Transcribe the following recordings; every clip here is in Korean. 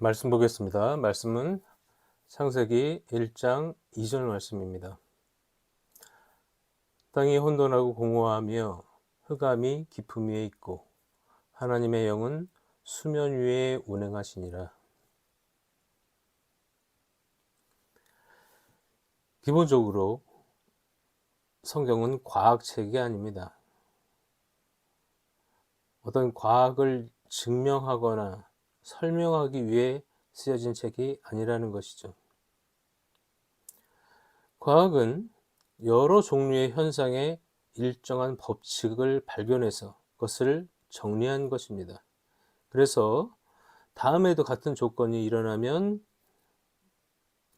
말씀 보겠습니다. 말씀은 창세기 1장 2절 말씀입니다. 땅이 혼돈하고 공허하며 흑암이 깊음 위에 있고 하나님의 영은 수면 위에 운행하시니라. 기본적으로 성경은 과학책이 아닙니다. 어떤 과학을 증명하거나 설명하기 위해 쓰여진 책이 아니라는 것이죠. 과학은 여러 종류의 현상의 일정한 법칙을 발견해서 그것을 정리한 것입니다. 그래서 다음에도 같은 조건이 일어나면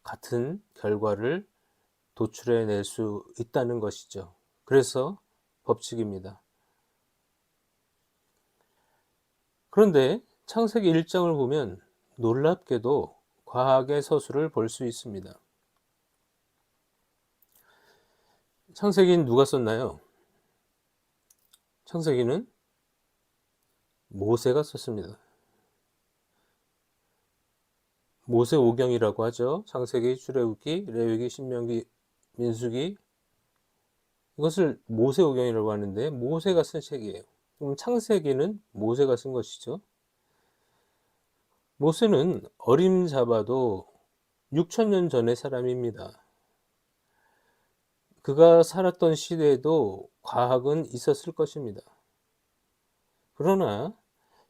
같은 결과를 도출해낼 수 있다는 것이죠. 그래서 법칙입니다. 그런데 창세기 1장을 보면 놀랍게도 과학의 서술을 볼 수 있습니다. 창세기는 누가 썼나요? 창세기는 모세가 썼습니다. 모세오경이라고 하죠. 창세기, 출애굽기, 레위기, 신명기, 민수기, 이것을 모세오경이라고 하는데 모세가 쓴 책이에요. 그럼 창세기는 모세가 쓴 것이죠. 모세는 어림잡아도 6,000년 전의 사람입니다. 그가 살았던 시대에도 과학은 있었을 것입니다. 그러나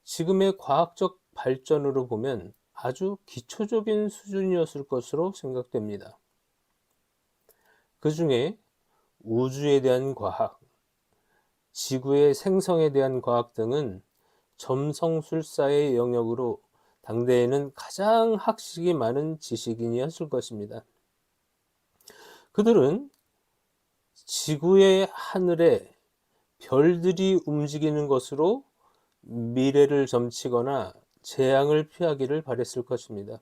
지금의 과학적 발전으로 보면 아주 기초적인 수준이었을 것으로 생각됩니다. 그 중에 우주에 대한 과학, 지구의 생성에 대한 과학 등은 점성술사의 영역으로 당대에는 가장 학식이 많은 지식인이었을 것입니다. 그들은 지구의 하늘에 별들이 움직이는 것으로 미래를 점치거나 재앙을 피하기를 바랬을 것입니다.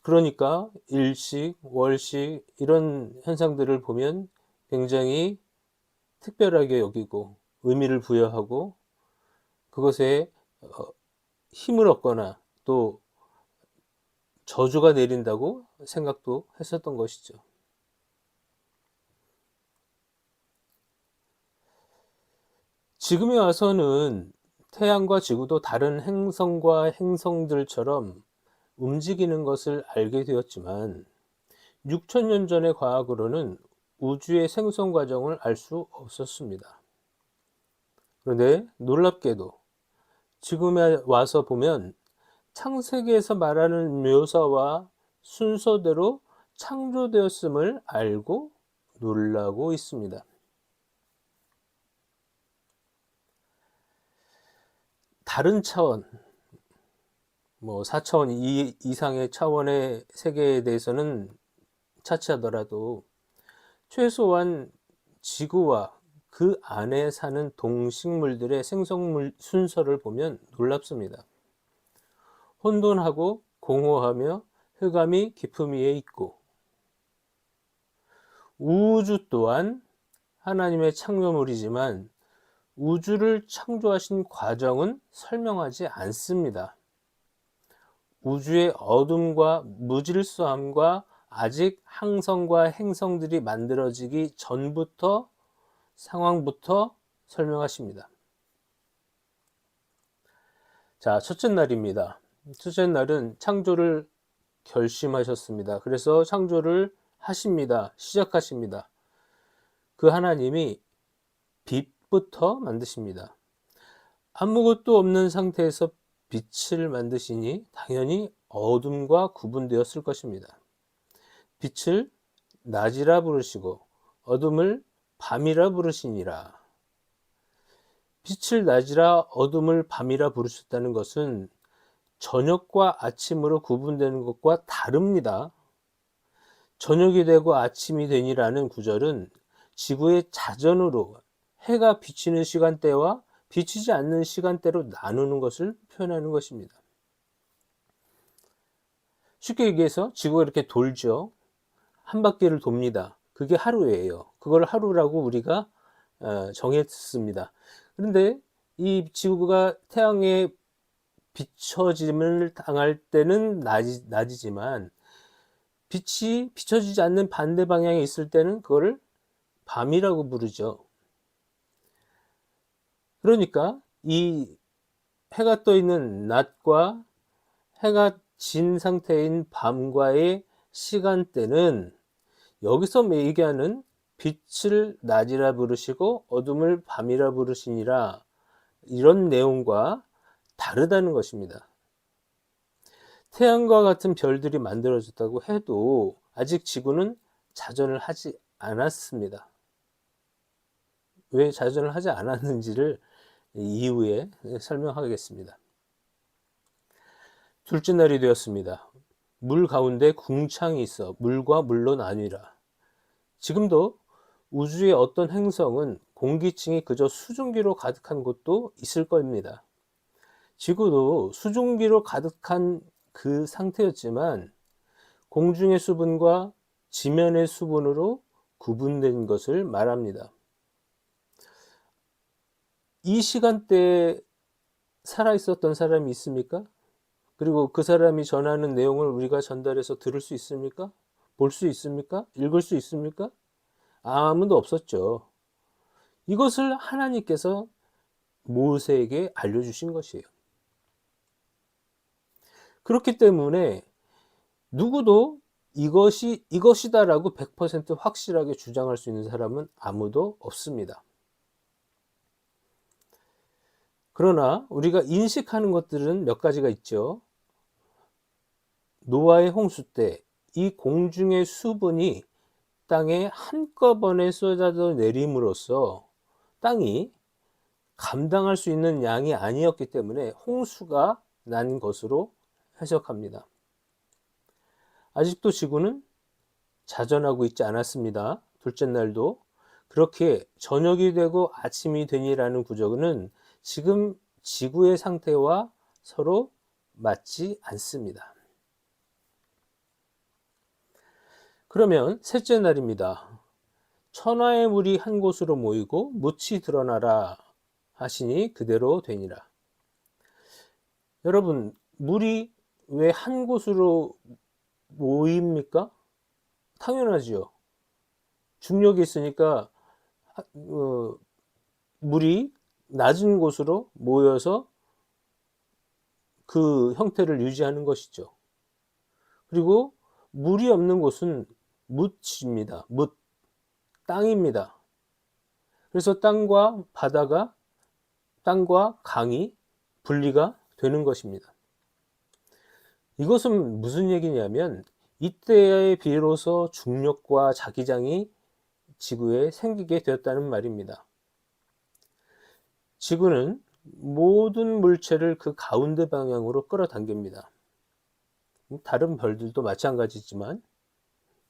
그러니까 일식, 월식 이런 현상들을 보면 굉장히 특별하게 여기고 의미를 부여하고 그것에 힘을 얻거나 또 저주가 내린다고 생각도 했었던 것이죠. 지금에 와서는 태양과 지구도 다른 행성과 행성들처럼 움직이는 것을 알게 되었지만 6,000년 전의 과학으로는 우주의 생성 과정을 알 수 없었습니다. 그런데 놀랍게도 지금에 와서 보면 창세기에서 말하는 묘사와 순서대로 창조되었음을 알고 놀라고 있습니다. 다른 차원, 4차원 이상의 차원의 세계에 대해서는 차치하더라도 최소한 지구와 그 안에 사는 동식물들의 생성물 순서를 보면 놀랍습니다. 혼돈하고 공허하며 흑암이 깊음 위에 있고 우주 또한 하나님의 창조물이지만 우주를 창조하신 과정은 설명하지 않습니다. 우주의 어둠과 무질서함과 아직 항성과 행성들이 만들어지기 전부터 상황부터 설명하십니다. 자, 첫째 날입니다. 첫째 날은 창조를 결심하셨습니다. 그래서 창조를 하십니다. 시작하십니다. 그 하나님이 빛부터 만드십니다. 아무것도 없는 상태에서 빛을 만드시니 당연히 어둠과 구분되었을 것입니다. 빛을 낮이라 부르시고 어둠을 밤이라 부르시니라. 빛을 낮이라 어둠을 밤이라 부르셨다는 것은 저녁과 아침으로 구분되는 것과 다릅니다. 저녁이 되고 아침이 되니라는 구절은 지구의 자전으로 해가 비치는 시간대와 비치지 않는 시간대로 나누는 것을 표현하는 것입니다. 쉽게 얘기해서 지구가 이렇게 돌죠. 한 바퀴를 돕니다. 그게 하루예요. 그걸 하루라고 우리가 정했습니다. 그런데 이 지구가 태양에 비춰짐을 당할 때는 낮이지만 빛이 비춰지지 않는 반대 방향에 있을 때는 그거를 밤이라고 부르죠. 그러니까 이 해가 떠 있는 낮과 해가 진 상태인 밤과의 시간대는 여기서 얘기하는 빛을 낮이라 부르시고 어둠을 밤이라 부르시니라, 이런 내용과 다르다는 것입니다. 태양과 같은 별들이 만들어졌다고 해도 아직 지구는 자전을 하지 않았습니다. 왜 자전을 하지 않았는지를 이후에 설명하겠습니다. 둘째 날이 되었습니다. 물 가운데 궁창이 있어 물과 물로 나뉘라. 지금도 우주의 어떤 행성은 공기층이 그저 수증기로 가득한 곳도 있을 겁니다. 지구도 수증기로 가득한 그 상태였지만 공중의 수분과 지면의 수분으로 구분된 것을 말합니다. 이 시간대에 살아있었던 사람이 있습니까? 그리고 그 사람이 전하는 내용을 우리가 전달해서 들을 수 있습니까? 볼 수 있습니까? 읽을 수 있습니까? 아무도 없었죠. 이것을 하나님께서 모세에게 알려주신 것이에요. 그렇기 때문에 누구도 이것이다라고 100% 확실하게 주장할 수 있는 사람은 아무도 없습니다. 그러나 우리가 인식하는 것들은 몇 가지가 있죠. 노아의 홍수 때 이 공중의 수분이 땅에 한꺼번에 쏟아져 내림으로써 땅이 감당할 수 있는 양이 아니었기 때문에 홍수가 난 것으로 해석합니다. 아직도 지구는 자전하고 있지 않았습니다. 둘째 날도 그렇게 저녁이 되고 아침이 되니라는 구조는 지금 지구의 상태와 서로 맞지 않습니다. 그러면 셋째 날입니다. 천하의 물이 한 곳으로 모이고 묻이 드러나라 하시니 그대로 되니라. 여러분, 물이 왜 한 곳으로 모입니까? 당연하지요. 중력이 있으니까 물이 낮은 곳으로 모여서 그 형태를 유지하는 것이죠. 그리고 물이 없는 곳은 묻입니다. 땅입니다. 그래서 땅과 바다가, 땅과 강이 분리가 되는 것입니다. 이것은 무슨 얘기냐면 이때에 비로소 중력과 자기장이 지구에 생기게 되었다는 말입니다. 지구는 모든 물체를 그 가운데 방향으로 끌어당깁니다. 다른 별들도 마찬가지지만,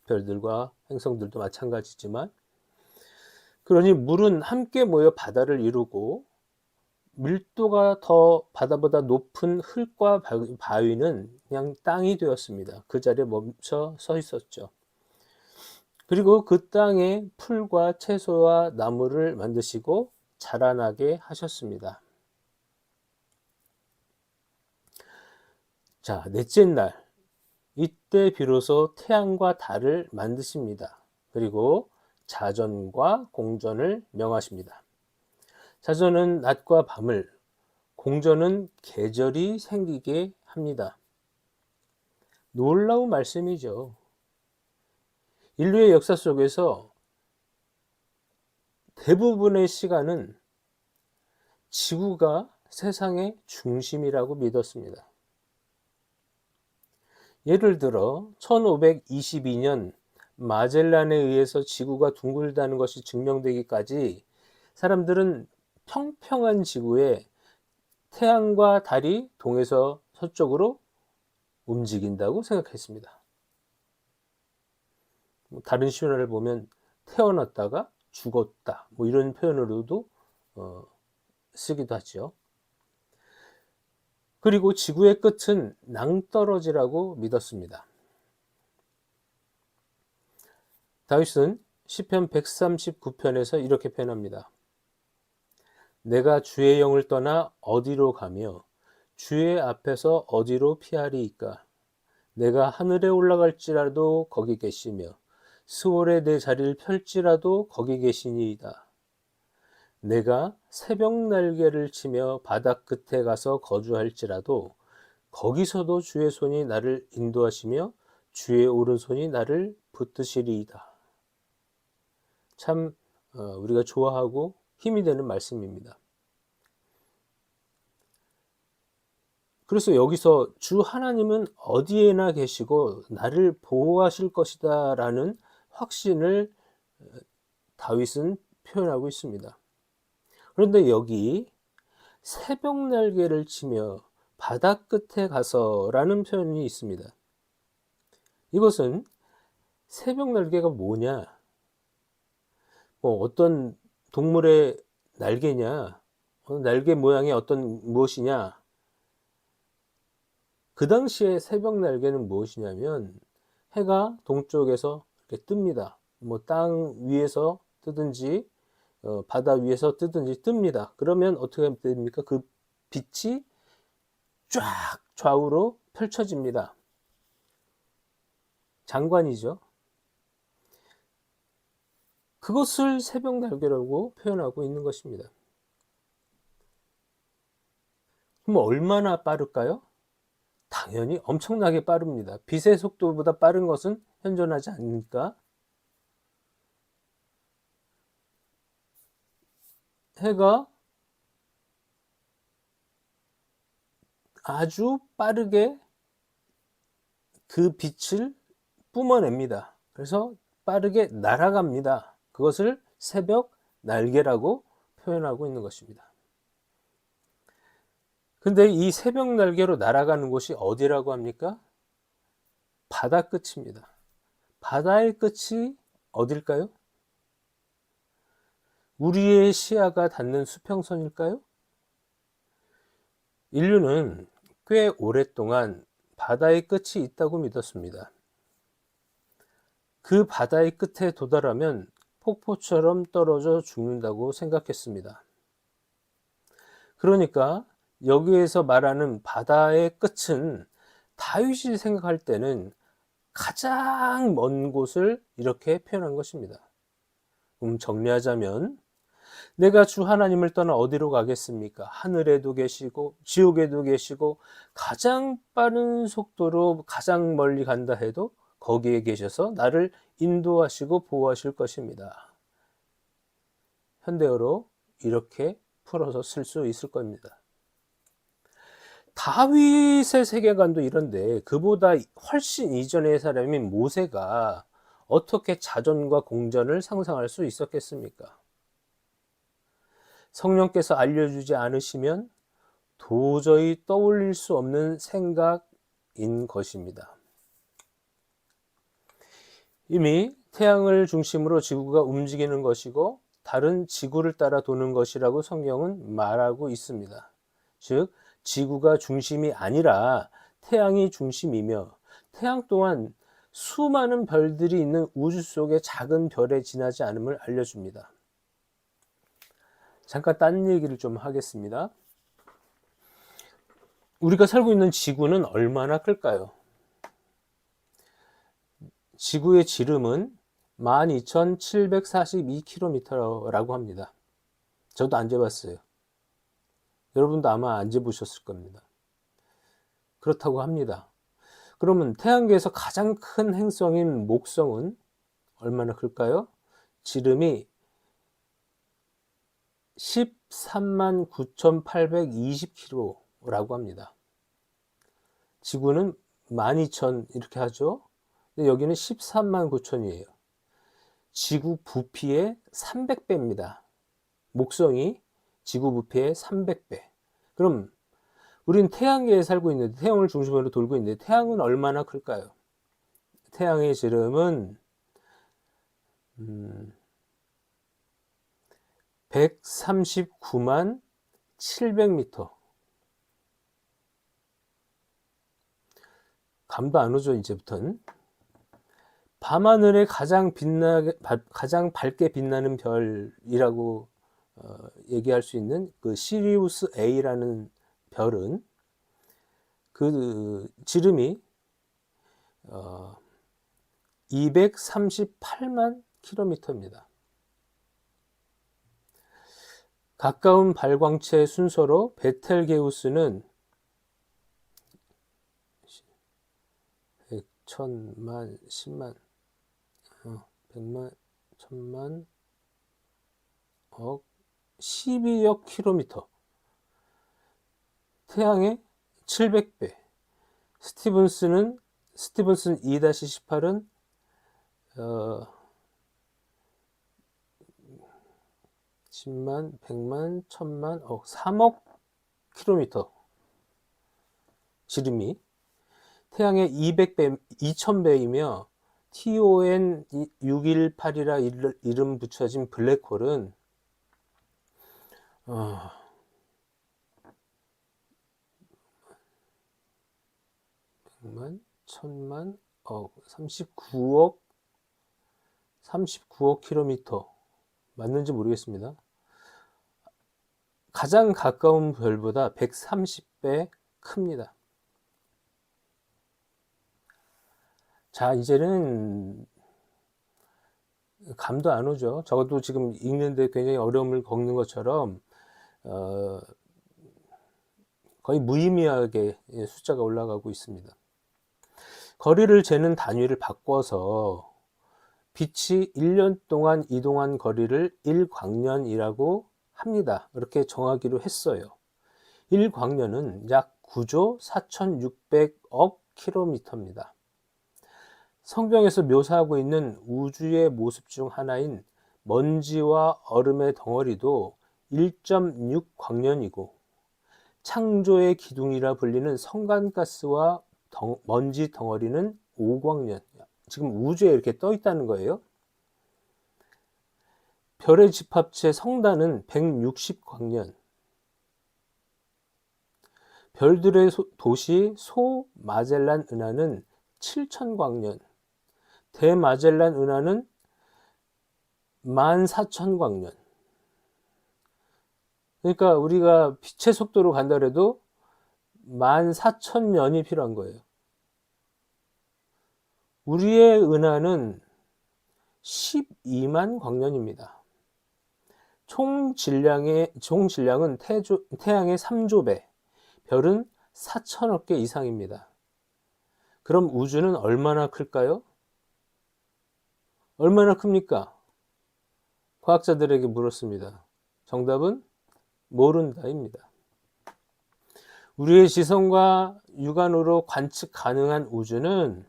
별들과 행성들도 마찬가지지만, 그러니 물은 함께 모여 바다를 이루고 밀도가 더 바다보다 높은 흙과 바위는 그냥 땅이 되었습니다. 그 자리에 멈춰 서 있었죠. 그리고 그 땅에 풀과 채소와 나무를 만드시고 자라나게 하셨습니다. 자, 넷째 날, 이때 비로소 태양과 달을 만드십니다. 그리고 자전과 공전을 명하십니다. 자전은 낮과 밤을, 공전은 계절이 생기게 합니다. 놀라운 말씀이죠. 인류의 역사 속에서 대부분의 시간은 지구가 세상의 중심이라고 믿었습니다. 예를 들어 1522년 마젤란에 의해서 지구가 둥글다는 것이 증명되기까지 사람들은 평평한 지구에 태양과 달이 동에서 서쪽으로 움직인다고 생각했습니다. 다른 신화를 보면 태어났다가 죽었다, 이런 표현으로도 쓰기도 하죠. 그리고 지구의 끝은 낭떠러지라고 믿었습니다. 다윗은 시편 139편에서 이렇게 표현합니다. 내가 주의 영을 떠나 어디로 가며 주의 앞에서 어디로 피하리이까? 내가 하늘에 올라갈지라도 거기 계시며 스월에 내 자리를 펼지라도 거기 계시니이다. 내가 새벽 날개를 치며 바다 끝에 가서 거주할지라도 거기서도 주의 손이 나를 인도하시며 주의 오른손이 나를 붙드시리이다. 참 우리가 좋아하고 힘이 되는 말씀입니다. 그래서 여기서 주 하나님은 어디에나 계시고 나를 보호하실 것이다 라는 확신을 다윗은 표현하고 있습니다. 그런데 여기 새벽 날개를 치며 바다 끝에 가서 라는 표현이 있습니다. 이것은 새벽 날개가 뭐냐? 어떤 동물의 날개냐? 날개 모양의 어떤 무엇이냐? 그 당시에 새벽 날개는 무엇이냐면 해가 동쪽에서 이렇게 뜹니다. 땅 위에서 뜨든지 바다 위에서 뜨든지 뜹니다. 그러면 어떻게 됩니까? 그 빛이 쫙 좌우로 펼쳐집니다. 장관이죠. 그것을 새벽 날개라고 표현하고 있는 것입니다. 그럼 얼마나 빠를까요? 당연히 엄청나게 빠릅니다. 빛의 속도보다 빠른 것은 현존하지 않으니까. 해가 아주 빠르게 그 빛을 뿜어냅니다. 그래서 빠르게 날아갑니다. 그것을 새벽 날개라고 표현하고 있는 것입니다. 근데 이 새벽 날개로 날아가는 곳이 어디라고 합니까? 바다 끝입니다. 바다의 끝이 어딜까요? 우리의 시야가 닿는 수평선일까요? 인류는 꽤 오랫동안 바다의 끝이 있다고 믿었습니다. 그 바다의 끝에 도달하면 폭포처럼 떨어져 죽는다고 생각했습니다. 그러니까 여기에서 말하는 바다의 끝은 다윗이 생각할 때는 가장 먼 곳을 이렇게 표현한 것입니다. 정리하자면 내가 주 하나님을 떠나 어디로 가겠습니까? 하늘에도 계시고 지옥에도 계시고 가장 빠른 속도로 가장 멀리 간다 해도 거기에 계셔서 나를 인도하시고 보호하실 것입니다. 현대어로 이렇게 풀어서 쓸 수 있을 겁니다. 다윗의 세계관도 이런데 그보다 훨씬 이전의 사람인 모세가 어떻게 자전과 공전을 상상할 수 있었겠습니까? 성령께서 알려주지 않으시면 도저히 떠올릴 수 없는 생각인 것입니다. 이미 태양을 중심으로 지구가 움직이는 것이고 다른 지구를 따라 도는 것이라고 성경은 말하고 있습니다. 즉 지구가 중심이 아니라 태양이 중심이며 태양 또한 수많은 별들이 있는 우주 속의 작은 별에 지나지 않음을 알려줍니다. 잠깐 딴 얘기를 좀 하겠습니다. 우리가 살고 있는 지구는 얼마나 클까요? 지구의 지름은 12,742km라고 합니다. 저도 안 재봤어요. 여러분도 아마 안 재보셨을 겁니다. 그렇다고 합니다. 그러면 태양계에서 가장 큰 행성인 목성은 얼마나 클까요? 지름이 139,820km라고 합니다. 지구는 12,000 이렇게 하죠. 근데 여기는 139,000이에요. 지구 부피의 300배입니다. 목성이 지구 부피의 300배. 그럼 우리는 태양계에 살고 있는데 태양을 중심으로 돌고 있는데 태양은 얼마나 클까요? 태양의 지름은 139만 700m. 감도 안 오죠, 이제부터는. 밤하늘에 가장 밝게 빛나는 별이라고 얘기할 수 있는 그 시리우스 A라는 별은 그 지름이 238만 킬로미터입니다. 가까운 발광체 순서로 베텔게우스는 100, 1000만, 10만, 100만, 1000만, 억, 12억 킬로미터. 태양의 700배. 스티븐슨 2-18은 10만, 100만, 1000만, 억, 3억 킬로미터. 지름이 태양의 200배, 2000배이며 TON 618이라 이름 붙여진 블랙홀은 100만, 1000만, 억, 39억 킬로미터. 맞는지 모르겠습니다. 가장 가까운 별보다 130배 큽니다. 자, 이제는 감도 안 오죠. 저도 지금 읽는데 굉장히 어려움을 겪는 것처럼 거의 무의미하게 숫자가 올라가고 있습니다. 거리를 재는 단위를 바꿔서 빛이 1년 동안 이동한 거리를 1광년이라고 합니다. 이렇게 정하기로 했어요. 1광년은 약 9조 4600억 킬로미터입니다. 성경에서 묘사하고 있는 우주의 모습 중 하나인 먼지와 얼음의 덩어리도 1.6광년이고 창조의 기둥이라 불리는 성간가스와 먼지 덩어리는 5광년. 지금 우주에 이렇게 떠 있다는 거예요. 별의 집합체 성단은 160광년. 별들의 도시 소마젤란 은하는 7000광년. 대마젤란 은하는 14000광년. 그러니까 우리가 빛의 속도로 간다 그래도 14000년이 필요한 거예요. 우리의 은하는 12만 광년입니다. 총 질량은 태양의 3조배, 별은 4000억 개 이상입니다. 그럼 우주는 얼마나 클까요? 얼마나 큽니까? 과학자들에게 물었습니다. 정답은 모른다입니다. 우리의 시선과 육안으로 관측 가능한 우주는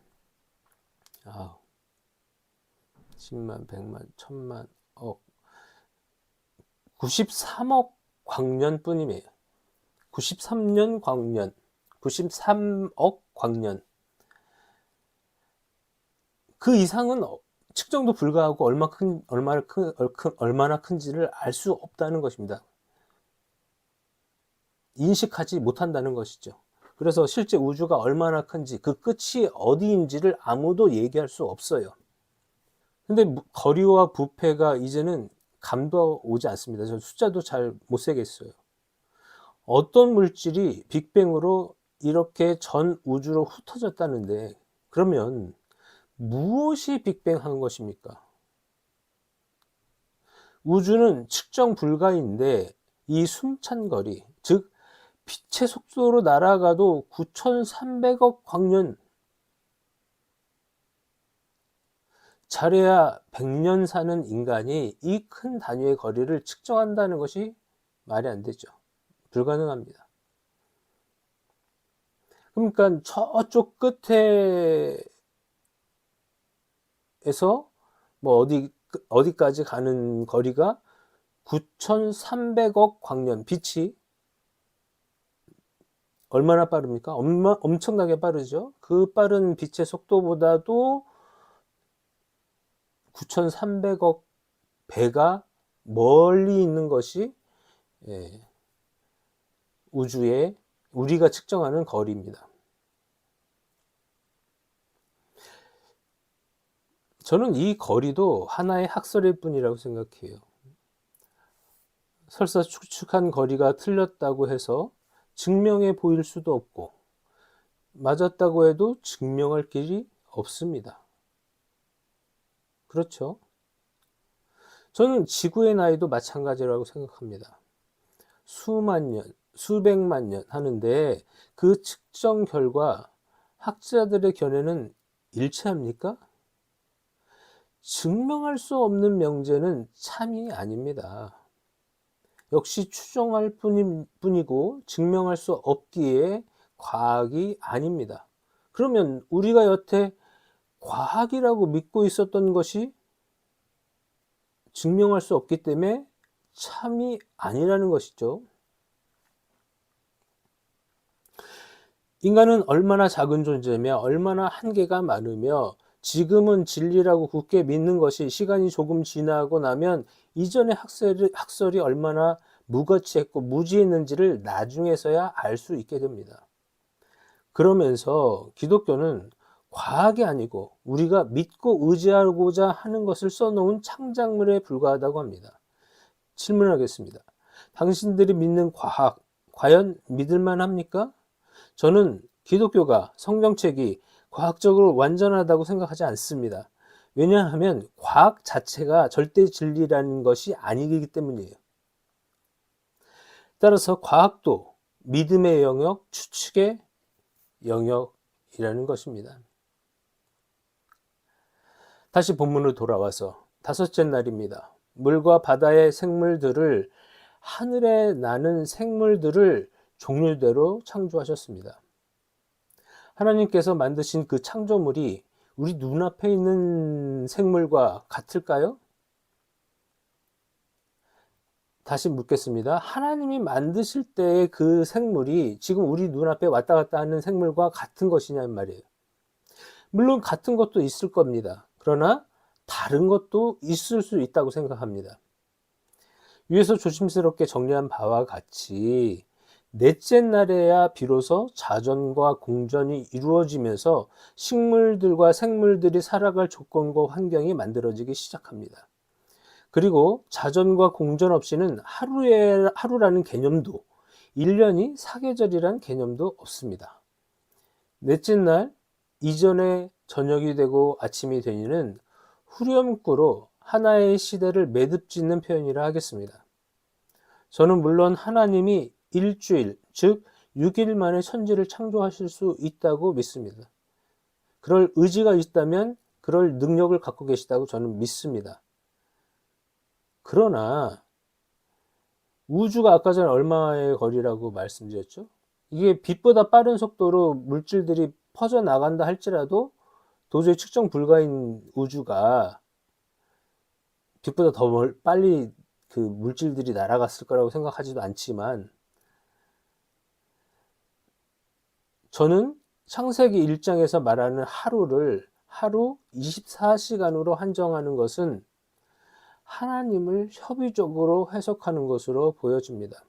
10만, 100만, 1000만, 억 93억 광년 뿐이에요. 93년 광년, 93억 광년. 그 이상은 측정도 불가하고 얼마나 큰지를 알 수 없다는 것입니다. 인식하지 못한다는 것이죠. 그래서 실제 우주가 얼마나 큰지, 그 끝이 어디인지를 아무도 얘기할 수 없어요. 근데 거리와 부패가 이제는 감도 오지 않습니다. 저 숫자도 잘 못 세겠어요. 어떤 물질이 빅뱅으로 이렇게 전 우주로 흩어졌다는데, 그러면 무엇이 빅뱅한 것입니까? 우주는 측정 불가인데 이 숨찬 거리, 즉 빛의 속도로 날아가도 9300억 광년, 잘해야 100년 사는 인간이 이 큰 단위의 거리를 측정한다는 것이 말이 안 되죠. 불가능합니다. 그러니까 저쪽 끝에서 뭐 어디까지 가는 거리가 9300억 광년, 빛이 얼마나 빠릅니까? 엄청나게 빠르죠. 그 빠른 빛의 속도보다도 9300억 배가 멀리 있는 것이 우주의 우리가 측정하는 거리입니다. 저는 이 거리도 하나의 학설일 뿐이라고 생각해요. 설사 추측한 거리가 틀렸다고 해서 증명해 보일 수도 없고, 맞았다고 해도 증명할 길이 없습니다. 그렇죠? 저는 지구의 나이도 마찬가지라고 생각합니다. 수만 년, 수백만 년 하는데 그 측정 결과 학자들의 견해는 일치합니까? 증명할 수 없는 명제는 참이 아닙니다. 역시 추정할 뿐이고 증명할 수 없기에 과학이 아닙니다. 그러면 우리가 여태 과학이라고 믿고 있었던 것이 증명할 수 없기 때문에 참이 아니라는 것이죠. 인간은 얼마나 작은 존재며 얼마나 한계가 많으며 지금은 진리라고 굳게 믿는 것이 시간이 조금 지나고 나면 이전의 학설이 얼마나 무거치했고 무지했는지를 나중에서야 알 수 있게 됩니다. 그러면서 기독교는 과학이 아니고 우리가 믿고 의지하고자 하는 것을 써놓은 창작물에 불과하다고 합니다. 질문하겠습니다. 당신들이 믿는 과학, 과연 믿을만 합니까? 저는 기독교가, 성경책이 과학적으로 완전하다고 생각하지 않습니다. 왜냐하면 과학 자체가 절대 진리라는 것이 아니기 때문이에요. 따라서 과학도 믿음의 영역, 추측의 영역이라는 것입니다. 다시 본문으로 돌아와서 다섯째 날입니다. 물과 바다의 생물들을, 하늘에 나는 생물들을 종류대로 창조하셨습니다. 하나님께서 만드신 그 창조물이 우리 눈앞에 있는 생물과 같을까요? 다시 묻겠습니다. 하나님이 만드실 때의 그 생물이 지금 우리 눈앞에 왔다 갔다 하는 생물과 같은 것이냐는 말이에요. 물론 같은 것도 있을 겁니다. 그러나 다른 것도 있을 수 있다고 생각합니다. 위에서 조심스럽게 정리한 바와 같이 넷째 날에야 비로소 자전과 공전이 이루어지면서 식물들과 생물들이 살아갈 조건과 환경이 만들어지기 시작합니다. 그리고 자전과 공전 없이는 하루라는 개념도, 1년이 사계절이라는 개념도 없습니다. 넷째 날 이전에 저녁이 되고 아침이 되니는 후렴구로 하나의 시대를 매듭짓는 표현이라 하겠습니다. 저는 물론 하나님이 일주일, 즉 6일 만에 천지를 창조하실 수 있다고 믿습니다. 그럴 의지가 있다면 그럴 능력을 갖고 계시다고 저는 믿습니다. 그러나 우주가 아까 전에 얼마의 거리라고 말씀드렸죠? 이게 빛보다 빠른 속도로 물질들이 퍼져나간다 할지라도 도저히 측정 불가인 우주가 빛보다 더 빨리 그 물질들이 날아갔을 거라고 생각하지도 않지만, 저는 창세기 1장에서 말하는 하루를 하루 24시간으로 한정하는 것은 하나님을 협의적으로 해석하는 것으로 보여집니다.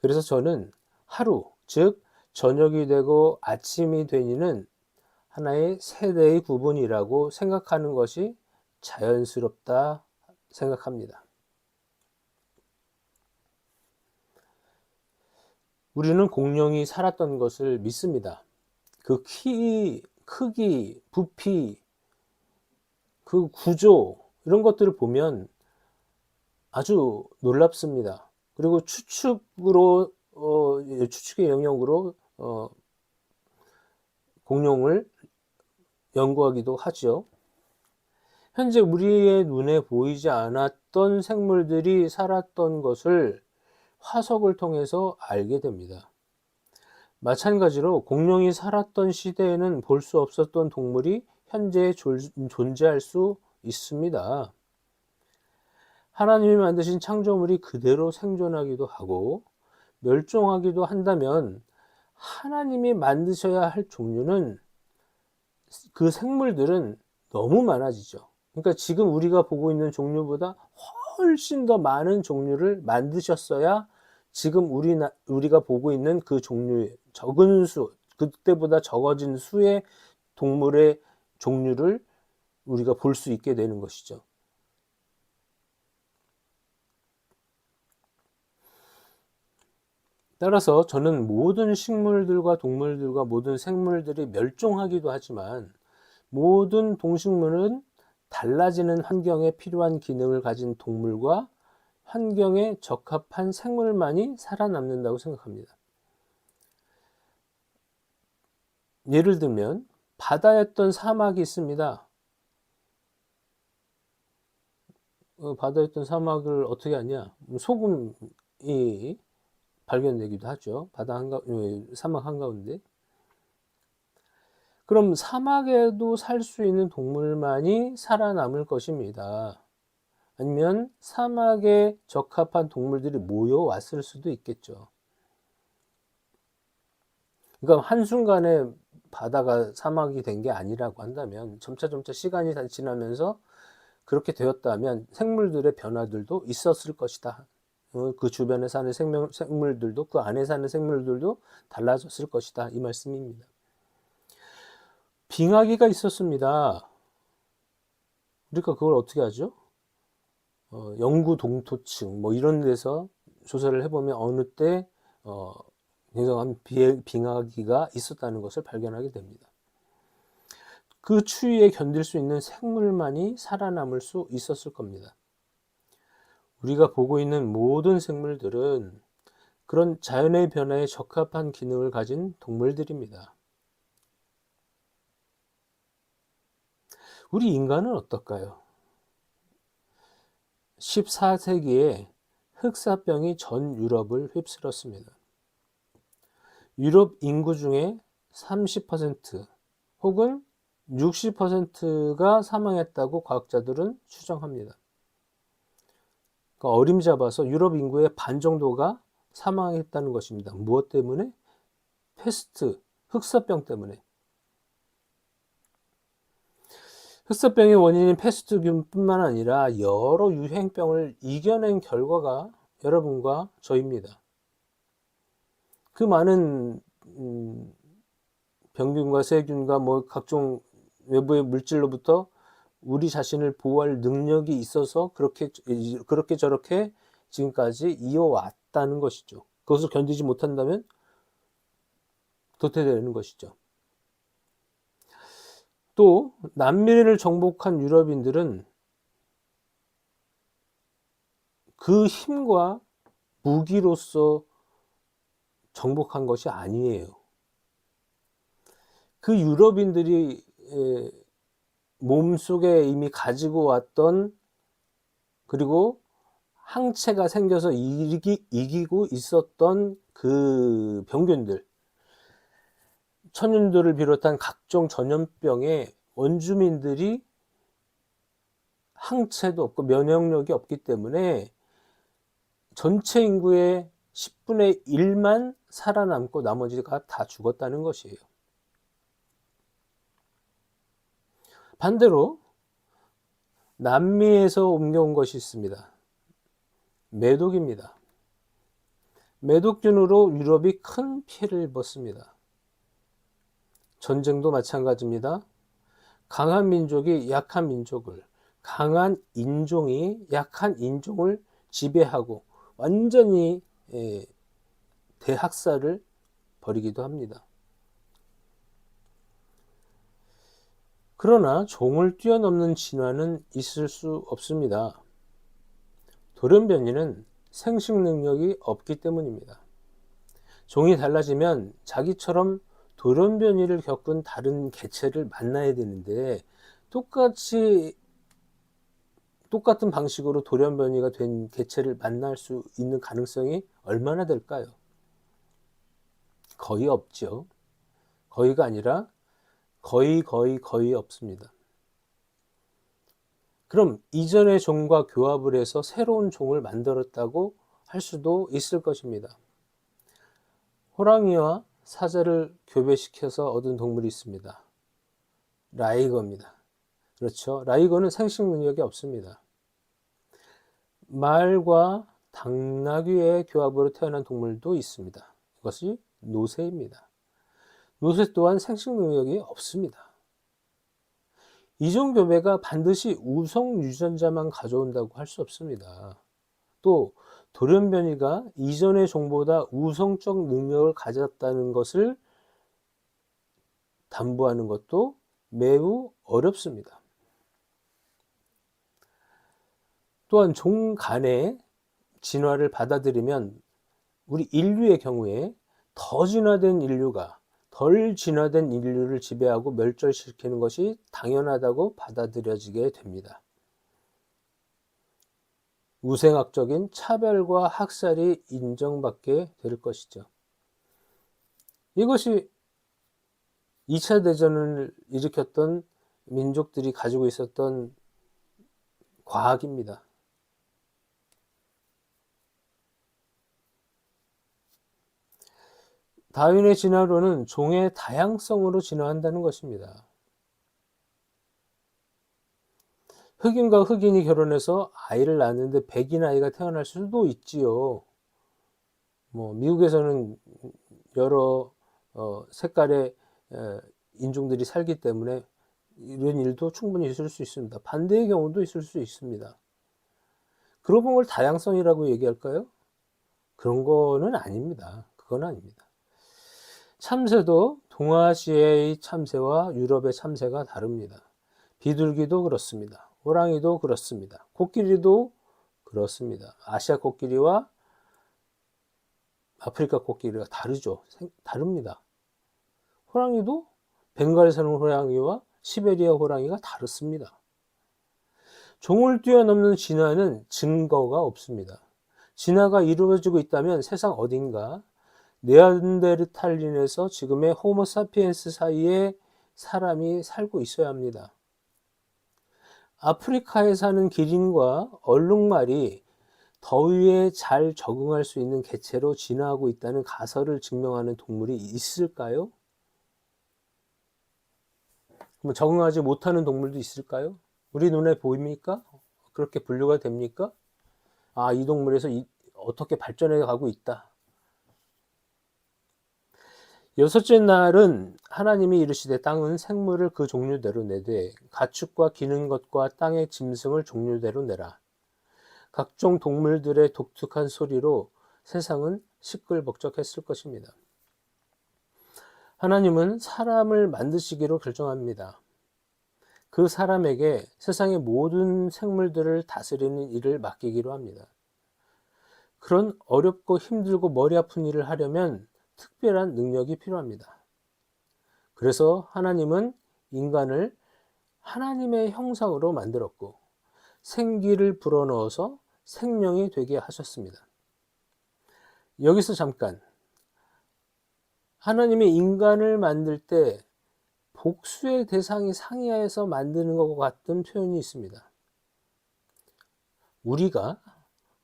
그래서 저는 하루, 즉 저녁이 되고 아침이 되니는 하나의 세대의 구분이라고 생각하는 것이 자연스럽다 생각합니다. 우리는 공룡이 살았던 것을 믿습니다. 그 크기, 부피, 그 구조, 이런 것들을 보면 아주 놀랍습니다. 그리고 추측의 영역으로 공룡을 연구하기도 하죠. 현재 우리의 눈에 보이지 않았던 생물들이 살았던 것을 화석을 통해서 알게 됩니다. 마찬가지로 공룡이 살았던 시대에는 볼 수 없었던 동물이 현재 존재할 수 있습니다. 하나님이 만드신 창조물이 그대로 생존하기도 하고 멸종하기도 한다면 하나님이 만드셔야 할 종류는, 그 생물들은 너무 많아지죠. 그러니까 지금 우리가 보고 있는 종류보다 훨씬 더 많은 종류를 만드셨어야 지금 우리가 보고 있는 그 종류의 적은 수, 그때보다 적어진 수의 동물의 종류를 우리가 볼 수 있게 되는 것이죠. 따라서 저는 모든 식물들과 동물들과 모든 생물들이 멸종하기도 하지만 모든 동식물은 달라지는 환경에 필요한 기능을 가진 동물과 환경에 적합한 생물만이 살아남는다고 생각합니다. 예를 들면 바다에 있던 사막이 있습니다. 바다에 있던 사막을 어떻게 하냐? 소금이 발견되기도 하죠. 사막 한가운데. 그럼 사막에도 살 수 있는 동물만이 살아남을 것입니다. 아니면 사막에 적합한 동물들이 모여왔을 수도 있겠죠. 그러니까 한순간에 바다가 사막이 된 게 아니라고 한다면 점차 시간이 지나면서 그렇게 되었다면 생물들의 변화들도 있었을 것이다. 그 주변에 사는 생물들도 그 안에 사는 생물들도 달라졌을 것이다. 이 말씀입니다. 빙하기가 있었습니다. 그러니까 그걸 어떻게 하죠? 영구 동토층 뭐 이런 데서 조사를 해보면 어느 때 굉장한 빙하기가 있었다는 것을 발견하게 됩니다. 그 추위에 견딜 수 있는 생물만이 살아남을 수 있었을 겁니다. 우리가 보고 있는 모든 생물들은 그런 자연의 변화에 적합한 기능을 가진 동물들입니다. 우리 인간은 어떨까요? 14세기에 흑사병이 전 유럽을 휩쓸었습니다. 유럽 인구 중에 30% 혹은 60%가 사망했다고 과학자들은 추정합니다. 그러니까 어림잡아서 유럽 인구의 반 정도가 사망했다는 것입니다. 무엇 때문에? 패스트, 흑사병 때문에. 흑사병의 원인인 패스트균뿐만 아니라 여러 유행병을 이겨낸 결과가 여러분과 저입니다. 그 많은 병균과 세균과 뭐 각종 외부의 물질로부터 우리 자신을 보호할 능력이 있어서 그렇게 저렇게 지금까지 이어왔다는 것이죠. 그것을 견디지 못한다면 도태되는 것이죠. 또 남미를 정복한 유럽인들은 그 힘과 무기로서 정복한 것이 아니에요. 그 유럽인들이 몸속에 이미 가지고 왔던 그리고 항체가 생겨서 이기고 있었던 그 병균들, 천연두를 비롯한 각종 전염병에 원주민들이 항체도 없고 면역력이 없기 때문에 전체 인구의 10분의 1만 살아남고 나머지가 다 죽었다는 것이에요. 반대로 남미에서 옮겨온 것이 있습니다. 매독입니다. 매독균으로 유럽이 큰 피해를 입었습니다. 전쟁도 마찬가지입니다. 강한 민족이 약한 민족을, 강한 인종이 약한 인종을 지배하고 완전히 대학살을 벌이기도 합니다. 그러나 종을 뛰어넘는 진화는 있을 수 없습니다. 돌연변이는 생식 능력이 없기 때문입니다. 종이 달라지면 자기처럼 돌연변이를 겪은 다른 개체를 만나야 되는데 똑같은 방식으로 돌연변이가 된 개체를 만날 수 있는 가능성이 얼마나 될까요? 거의 없죠. 거의가 아니라 거의 없습니다. 그럼 이전의 종과 교합을 해서 새로운 종을 만들었다고 할 수도 있을 것입니다. 호랑이와 사자를 교배시켜서 얻은 동물이 있습니다. 라이거입니다. 그렇죠. 라이거는 생식 능력이 없습니다. 말과 당나귀의 교합으로 태어난 동물도 있습니다. 이것이 노새입니다. 노새 또한 생식 능력이 없습니다. 이종 교배가 반드시 우성 유전자만 가져온다고 할 수 없습니다. 또 돌연변이가 이전의 종보다 우성적 능력을 가졌다는 것을 담보하는 것도 매우 어렵습니다. 또한 종 간의 진화를 받아들이면 우리 인류의 경우에 더 진화된 인류가 덜 진화된 인류를 지배하고 멸절시키는 것이 당연하다고 받아들여지게 됩니다. 우생학적인 차별과 학살이 인정받게 될 것이죠. 이것이 2차 대전을 일으켰던 민족들이 가지고 있었던 과학입니다. 다윈의 진화론은 종의 다양성으로 진화한다는 것입니다. 흑인과 흑인이 결혼해서 아이를 낳는데 백인 아이가 태어날 수도 있지요. 미국에서는 여러 색깔의 인종들이 살기 때문에 이런 일도 충분히 있을 수 있습니다. 반대의 경우도 있을 수 있습니다. 그러고 본 걸 다양성이라고 얘기할까요? 그런 거는 아닙니다. 그건 아닙니다. 참새도 동아시아의 참새와 유럽의 참새가 다릅니다. 비둘기도 그렇습니다. 호랑이도 그렇습니다. 코끼리도 그렇습니다. 아시아 코끼리와 아프리카 코끼리가 다르죠. 다릅니다. 호랑이도 벵갈 사는 호랑이와 시베리아 호랑이가 다릅니다. 종을 뛰어넘는 진화는 증거가 없습니다. 진화가 이루어지고 있다면 세상 어딘가 네안데르탈린에서 지금의 호모사피엔스 사이에 사람이 살고 있어야 합니다. 아프리카에 사는 기린과 얼룩말이 더위에 잘 적응할 수 있는 개체로 진화하고 있다는 가설을 증명하는 동물이 있을까요? 그럼 적응하지 못하는 동물도 있을까요? 우리 눈에 보입니까? 그렇게 분류가 됩니까? 이 동물에서 어떻게 발전해 가고 있다. 여섯째 날은 하나님이 이르시되 땅은 생물을 그 종류대로 내되 가축과 기는 것과 땅의 짐승을 종류대로 내라. 각종 동물들의 독특한 소리로 세상은 시끌벅적했을 것입니다. 하나님은 사람을 만드시기로 결정합니다. 그 사람에게 세상의 모든 생물들을 다스리는 일을 맡기기로 합니다. 그런 어렵고 힘들고 머리 아픈 일을 하려면 특별한 능력이 필요합니다. 그래서 하나님은 인간을 하나님의 형상으로 만들었고 생기를 불어넣어서 생명이 되게 하셨습니다. 여기서 잠깐, 하나님이 인간을 만들 때 복수의 대상이 상이하여서 만드는 것과 같은 표현이 있습니다. 우리가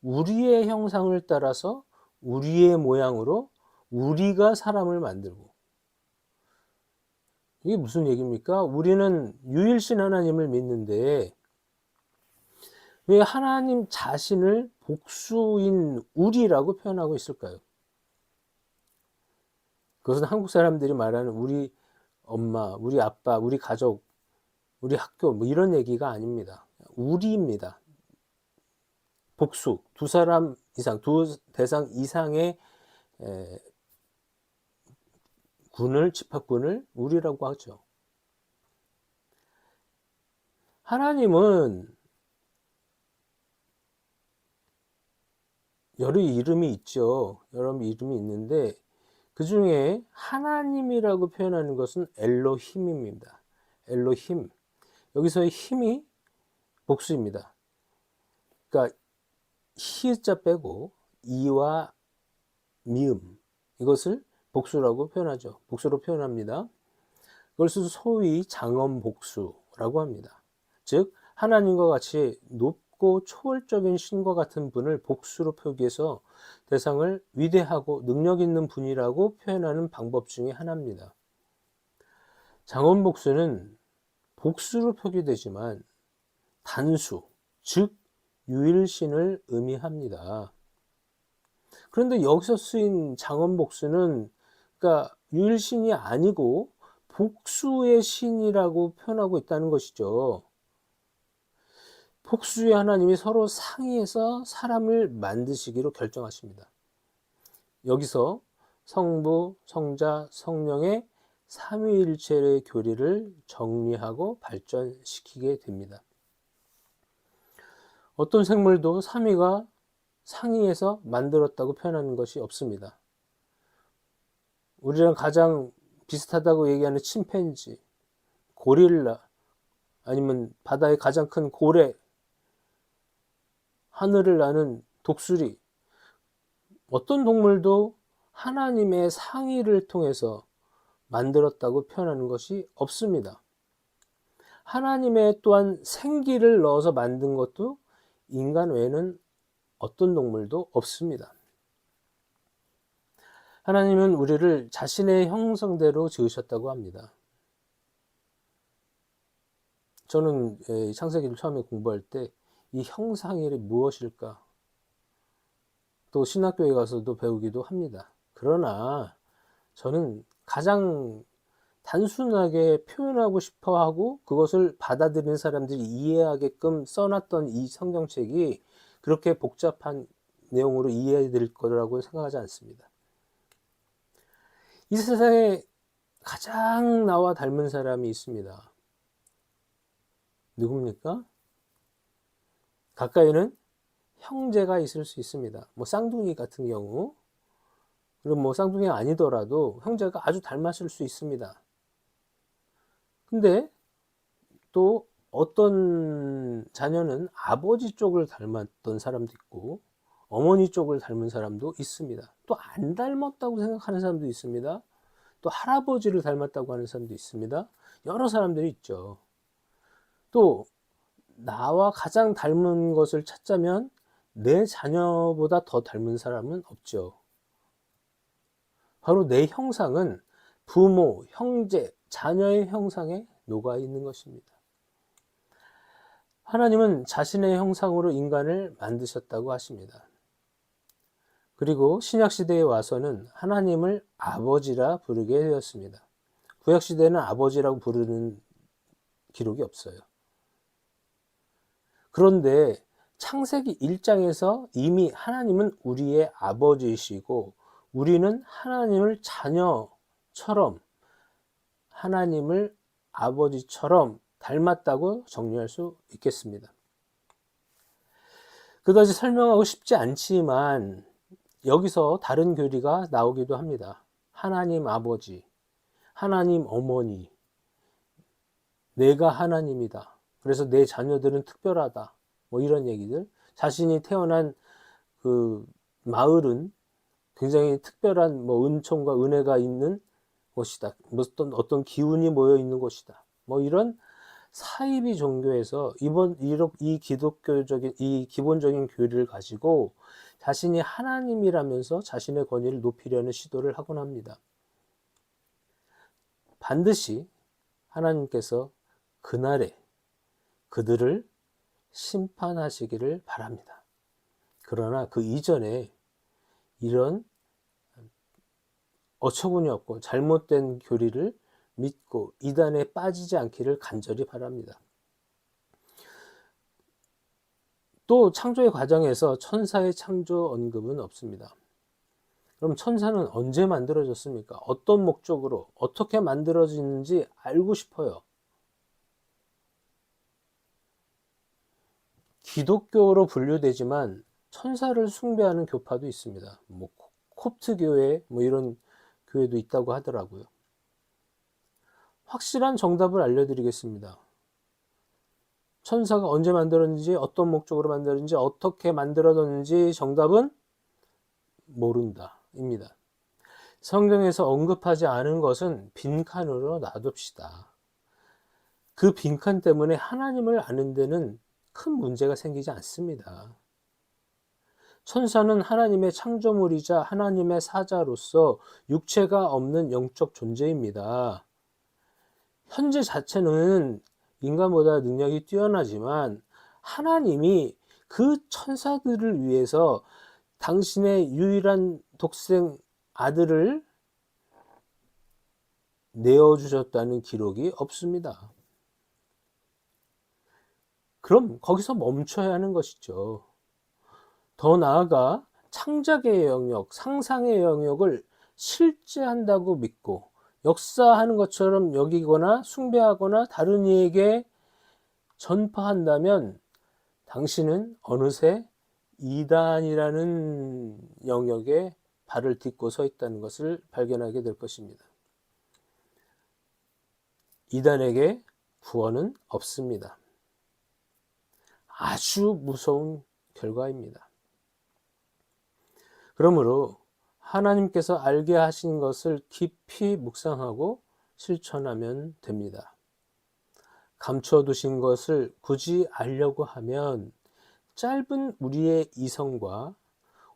우리의 형상을 따라서 우리의 모양으로 우리가 사람을 만들고, 이게 무슨 얘기입니까? 우리는 유일신 하나님을 믿는데 왜 하나님 자신을 복수인 우리라고 표현하고 있을까요? 그것은 한국 사람들이 말하는 우리 엄마, 우리 아빠, 우리 가족, 우리 학교 이런 얘기가 아닙니다. 우리입니다. 복수, 두 사람 이상, 두 대상 이상의 군을, 집합군을 우리라고 하죠. 하나님은 여러 이름이 있죠. 여러 이름이 있는데 그 중에 하나님이라고 표현하는 것은 엘로힘입니다. 엘로힘. 여기서의 힘이 복수입니다. 그러니까 히읗자 빼고 이와 미음, 이것을 복수라고 표현하죠. 복수로 표현합니다. 그것을 소위 장엄복수라고 합니다. 즉 하나님과 같이 높고 초월적인 신과 같은 분을 복수로 표기해서 대상을 위대하고 능력 있는 분이라고 표현하는 방법 중에 하나입니다. 장엄복수는 복수로 표기되지만 단수, 즉 유일신을 의미합니다. 그런데 여기서 쓰인 장엄복수는 그러니까 유일신이 아니고 복수의 신이라고 표현하고 있다는 것이죠. 복수의 하나님이 서로 상의해서 사람을 만드시기로 결정하십니다. 여기서 성부, 성자, 성령의 삼위일체의 교리를 정리하고 발전시키게 됩니다. 어떤 생물도 삼위가 상의해서 만들었다고 표현하는 것이 없습니다. 우리랑 가장 비슷하다고 얘기하는 침팬지, 고릴라, 아니면 바다의 가장 큰 고래, 하늘을 나는 독수리, 어떤 동물도 하나님의 상의를 통해서 만들었다고 표현하는 것이 없습니다. 하나님의 또한 생기를 넣어서 만든 것도 인간 외에는 어떤 동물도 없습니다. 하나님은 우리를 자신의 형상대로 지으셨다고 합니다. 저는 창세기를 처음에 공부할 때 이 형상이 무엇일까? 또 신학교에 가서도 배우기도 합니다. 그러나 저는 가장 단순하게 표현하고 싶어 하고 그것을 받아들이는 사람들이 이해하게끔 써놨던 이 성경책이 그렇게 복잡한 내용으로 이해될 거라고 생각하지 않습니다. 이 세상에 가장 나와 닮은 사람이 있습니다. 누굽니까? 가까이는 형제가 있을 수 있습니다. 뭐 쌍둥이 같은 경우, 그리고 뭐 쌍둥이 아니더라도 형제가 아주 닮았을 수 있습니다. 근데 또 어떤 자녀는 아버지 쪽을 닮았던 사람도 있고 어머니 쪽을 닮은 사람도 있습니다. 또 안 닮았다고 생각하는 사람도 있습니다. 또 할아버지를 닮았다고 하는 사람도 있습니다. 여러 사람들이 있죠. 또 나와 가장 닮은 것을 찾자면 내 자녀보다 더 닮은 사람은 없죠. 바로 내 형상은 부모, 형제, 자녀의 형상에 녹아 있는 것입니다. 하나님은 자신의 형상으로 인간을 만드셨다고 하십니다. 그리고 신약시대에 와서는 하나님을 아버지라 부르게 되었습니다. 구약시대에는 아버지라고 부르는 기록이 없어요. 그런데 창세기 1장에서 이미 하나님은 우리의 아버지이시고 우리는 하나님을 자녀처럼, 하나님을 아버지처럼 닮았다고 정리할 수 있겠습니다. 그다지 설명하고 싶지 않지만 여기서 다른 교리가 나오기도 합니다. 하나님 아버지, 하나님 어머니, 내가 하나님이다. 그래서 내 자녀들은 특별하다. 뭐 이런 얘기들. 자신이 태어난 그 마을은 굉장히 특별한 뭐 은총과 은혜가 있는 곳이다. 어떤 기운이 모여 있는 곳이다. 뭐 이런 사이비 종교에서 이 기독교적인 이 기본적인 교리를 가지고 자신이 하나님이라면서 자신의 권위를 높이려는 시도를 하곤 합니다. 반드시 하나님께서 그날에 그들을 심판하시기를 바랍니다. 그러나 그 이전에 이런 어처구니 없고 잘못된 교리를 믿고 이단에 빠지지 않기를 간절히 바랍니다. 또 창조의 과정에서 천사의 창조 언급은 없습니다. 그럼 천사는 언제 만들어졌습니까? 어떤 목적으로 어떻게 만들어지는지 알고 싶어요. 기독교로 분류되지만 천사를 숭배하는 교파도 있습니다. 뭐 콥트 교회 뭐 이런 교회도 있다고 하더라고요. 확실한 정답을 알려드리겠습니다. 천사가 언제 만들었는지, 어떤 목적으로 만들었는지, 어떻게 만들어졌는지 정답은 모른다입니다. 성경에서 언급하지 않은 것은 빈칸으로 놔둡시다. 그 빈칸 때문에 하나님을 아는 데는 큰 문제가 생기지 않습니다. 천사는 하나님의 창조물이자 하나님의 사자로서 육체가 없는 영적 존재입니다. 현재 자체는 인간보다 능력이 뛰어나지만 하나님이 그 천사들을 위해서 당신의 유일한 독생 아들을 내어주셨다는 기록이 없습니다. 그럼 거기서 멈춰야 하는 것이죠. 더 나아가 창작의 영역, 상상의 영역을 실제한다고 믿고 역사하는 것처럼 여기거나 숭배하거나 다른 이에게 전파한다면 당신은 어느새 이단이라는 영역에 발을 딛고 서 있다는 것을 발견하게 될 것입니다. 이단에게 구원은 없습니다. 아주 무서운 결과입니다. 그러므로 하나님께서 알게 하신 것을 깊이 묵상하고 실천하면 됩니다. 감춰두신 것을 굳이 알려고 하면 짧은 우리의 이성과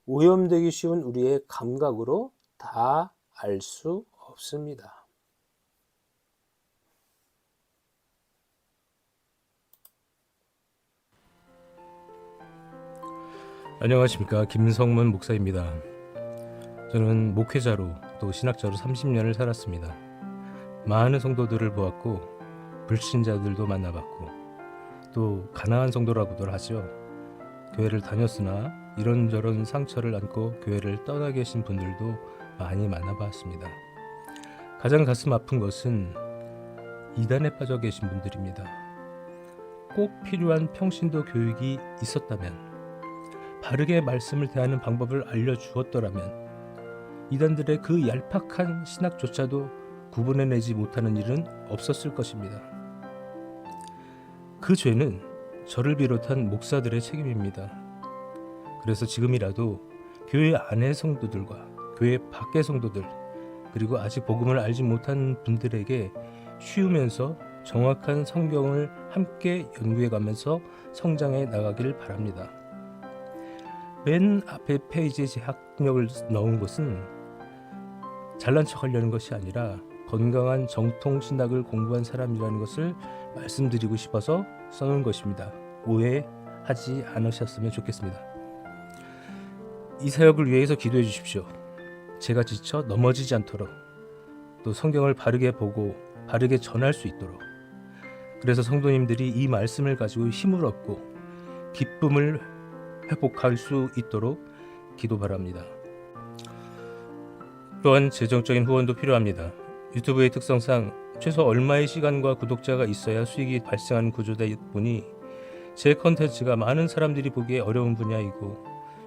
오염되기 쉬운 우리의 감각으로 다 알 수 없습니다. 안녕하십니까, 김성문 목사입니다. 저는 목회자로 또 신학자로 30년을 살았습니다. 많은 성도들을 보았고 불신자들도 만나봤고 또 가난한 성도라고들 하죠. 교회를 다녔으나 이런저런 상처를 안고 교회를 떠나 계신 분들도 많이 만나봤습니다. 가장 가슴 아픈 것은 이단에 빠져 계신 분들입니다. 꼭 필요한 평신도 교육이 있었다면, 바르게 말씀을 대하는 방법을 알려주었더라면 이단들의 그 얄팍한 신학조차도 구분해내지 못하는 일은 없었을 것입니다. 그 죄는 저를 비롯한 목사들의 책임입니다. 그래서 지금이라도 교회 안의 성도들과 교회 밖의 성도들, 그리고 아직 복음을 알지 못한 분들에게 쉬우면서 정확한 성경을 함께 연구해가면서 성장해 나가길 바랍니다. 맨 앞에 페이지에 제 학력을 넣은 것은 잘난 척 하려는 것이 아니라 건강한 정통 신학을 공부한 사람이라는 것을 말씀드리고 싶어서 써놓은 것입니다. 오해하지 않으셨으면 좋겠습니다. 이 사역을 위해서 기도해 주십시오. 제가 지쳐 넘어지지 않도록, 또 성경을 바르게 보고 바르게 전할 수 있도록. 그래서 성도님들이 이 말씀을 가지고 힘을 얻고 기쁨을 회복할 수 있도록 기도 바랍니다. 또한 재정적인 후원도 필요합니다. 유튜브의 특성상 최소 얼마의 시간과 구독자가 있어야 수익이 발생하는 구조다 보니 제 컨텐츠가 많은 사람들이 보기에 어려운 분야이고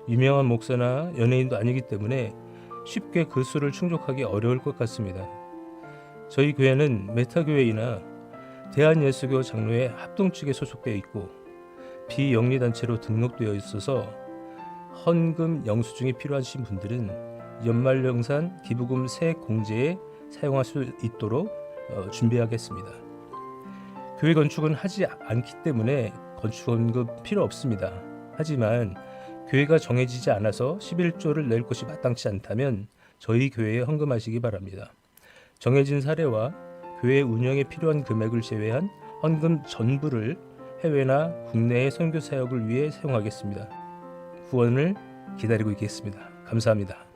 유명한 목사나 연예인도 아니기 때문에 쉽게 그 수를 충족하기 어려울 것 같습니다. 저희 교회는 메타교회이나 대한예수교 장로회 합동측에 소속되어 있고 비영리단체로 등록되어 있어서 헌금 영수증이 필요하신 분들은 연말정산 기부금 세 공제에 사용할 수 있도록 준비하겠습니다. 교회 건축은 하지 않기 때문에 건축헌금 필요 없습니다. 하지만 교회가 정해지지 않아서 11조를 낼 곳이 마땅치 않다면 저희 교회에 헌금하시기 바랍니다. 정해진 사례와 교회 운영에 필요한 금액을 제외한 헌금 전부를 해외나 국내의 선교 사역을 위해 사용하겠습니다. 후원을 기다리고 있겠습니다. 감사합니다.